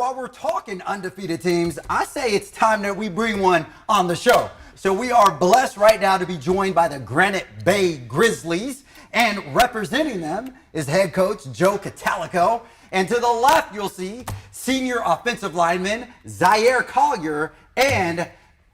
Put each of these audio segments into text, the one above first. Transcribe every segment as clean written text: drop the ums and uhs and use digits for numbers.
while we're talking undefeated teams, I say it's time that we bring one on the show. So we are blessed right now to be joined by the Granite Bay Grizzlies, and representing them is head coach Joe Catalico. And to the left, you'll see senior offensive lineman Zaire Collier and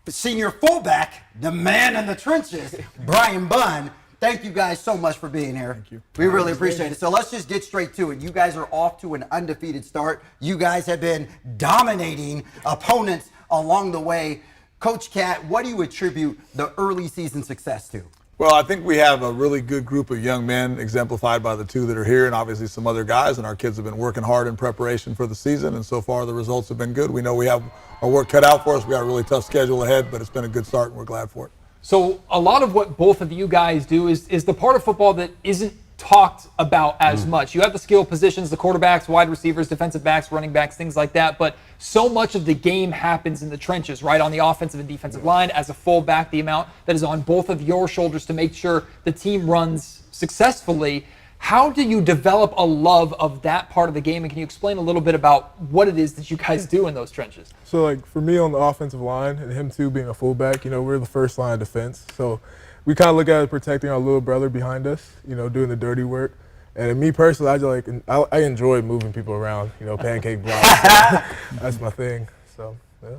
senior fullback, the man in the trenches, Brian Bunn. Thank you guys so much for being here. Thank you. We really appreciate it. So let's just get straight to it. You guys are off to an undefeated start. You guys have been dominating opponents along the way. Coach Cat, what do you attribute the early season success to? Well, I think we have a really good group of young men, exemplified by the two that are here, and obviously some other guys, and our kids have been working hard in preparation for the season, and so far the results have been good. We know we have our work cut out for us. We got a really tough schedule ahead, but it's been a good start, and we're glad for it. So a lot of what both of you guys do is the part of football that isn't talked about as much. You have the skill positions, the quarterbacks, wide receivers, defensive backs, running backs, things like that, but so much of the game happens in the trenches, right? On the offensive and defensive line, as a fullback, the amount that is on both of your shoulders to make sure the team runs successfully. How do you develop a love of that part of the game, and can you explain a little bit about what it is that you guys do in those trenches? So, like, for me on the offensive line, and him too being a fullback, we're the first line of defense. So we kind of look at it protecting our little brother behind us, doing the dirty work. And me personally, I enjoy moving people around, pancake blocks. So that's my thing. So, yeah.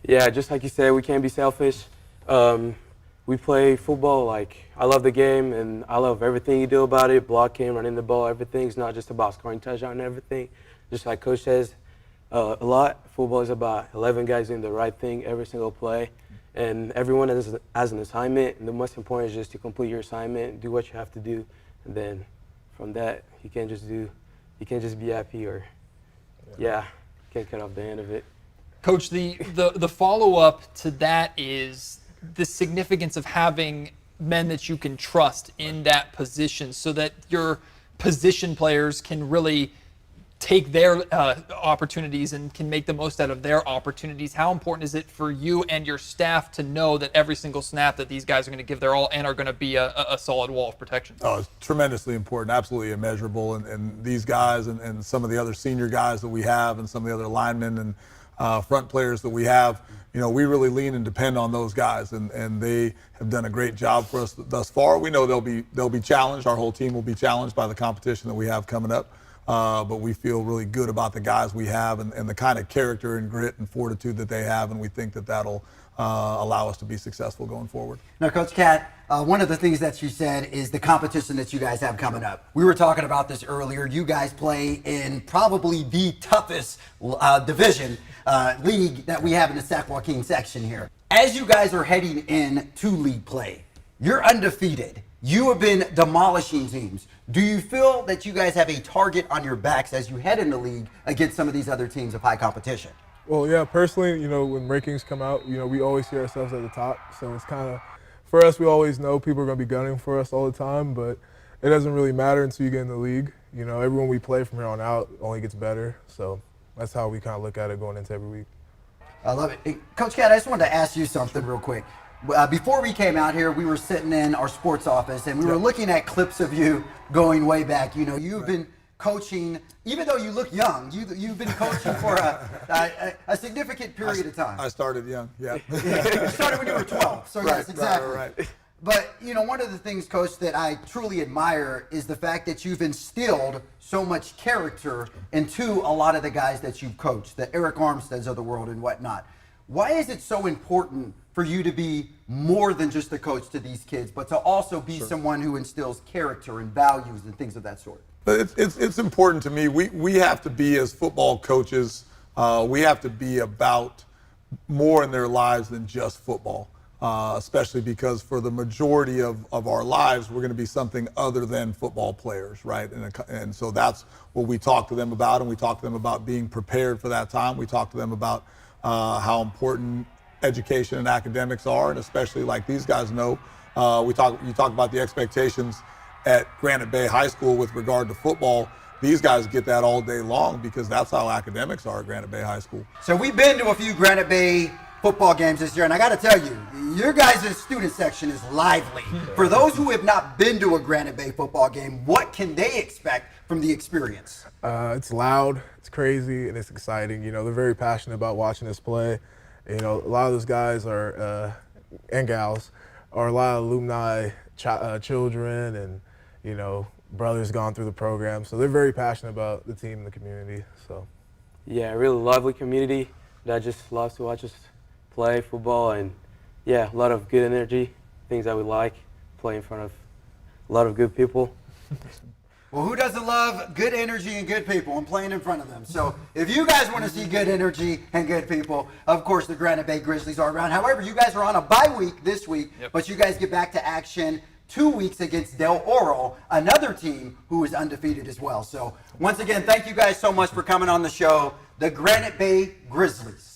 Yeah, just like you said, we can't be selfish. We play football. I love the game, and I love everything you do about it. Blocking, running the ball, everything. It's not just about scoring touchdown and everything. Just like Coach says, a lot. Football is about 11 guys doing the right thing every single play. And everyone has an assignment, and the most important is just to complete your assignment, do what you have to do, and then from that, you can't just be happy or, can't cut off the end of it. Coach, the follow-up to that is the significance of having men that you can trust in that position so that your position players can really take their opportunities and can make the most out of their opportunities. How important is it for you and your staff to know that every single snap that these guys are going to give their all and are going to be a solid wall of protection? Oh, it's tremendously important, absolutely immeasurable. And these guys and some of the other senior guys that we have and some of the other linemen and front players that we have, we really lean and depend on those guys, and they have done a great job for us thus far. We know they'll be challenged. Our whole team will be challenged by the competition that we have coming up. But we feel really good about the guys we have and the kind of character and grit and fortitude that they have, and we think that that'll allow us to be successful going forward. Now, Coach Cat, one of the things that you said is the competition that you guys have coming up. We were talking about this earlier. You guys play in probably the toughest division league that we have in the Sac Joaquin section here. As you guys are heading into league play, you're undefeated. You have been demolishing teams. Do you feel that you guys have a target on your backs as you head into league against some of these other teams of high competition? Well, yeah, personally, when rankings come out, we always see ourselves at the top. So it's kind of, for us, we always know people are going to be gunning for us all the time, but it doesn't really matter until you get in the league. Everyone we play from here on out only gets better. So that's how we kind of look at it going into every week. I love it. Hey, Coach Cat, I just wanted to ask you something real quick. Before we came out here, we were sitting in our sports office, and we were looking at clips of you going way back. You've been coaching, even though you look young, you've been coaching for a significant period of time. I started young, yeah. You started when you were 12, so yes, exactly. Right. But, one of the things, Coach, that I truly admire is the fact that you've instilled so much character into a lot of the guys that you've coached, the Eric Armsteads of the world and whatnot. Why is it so important for you to be more than just a coach to these kids, but to also be someone who instills character and values and things of that sort? But it's important to me. We have to be, as football coaches, we have to be about more in their lives than just football, especially because for the majority of our lives, we're going to be something other than football players, right? And so that's what we talk to them about, and we talk to them about being prepared for that time. We talk to them about how important education and academics are, and especially like these guys know, you talk about the expectations at Granite Bay High School with regard to football. These guys get that all day long because that's how academics are at Granite Bay High School. So we've been to a few Granite Bay football games this year, and I got to tell you, your guys' student section is lively. For those who have not been to a Granite Bay football game, what can they expect from the experience? It's loud, it's crazy, and it's exciting. You know, they're very passionate about watching us play. You know, a lot of those guys are and gals are a lot of alumni children and, you know, brothers gone through the program. So they're very passionate about the team and the community. So Yeah, a really lovely community that just loves to watch us play football, and yeah, a lot of good energy, things that we like, play in front of a lot of good people. Well, who doesn't love good energy and good people and playing in front of them? So if you guys want to see good energy and good people, of course the Granite Bay Grizzlies are around. However, you guys are on a bye week this week, but you guys get back to action 2 weeks against Del Oro, another team who is undefeated as well. So once again, thank you guys so much for coming on the show. The Granite Bay Grizzlies.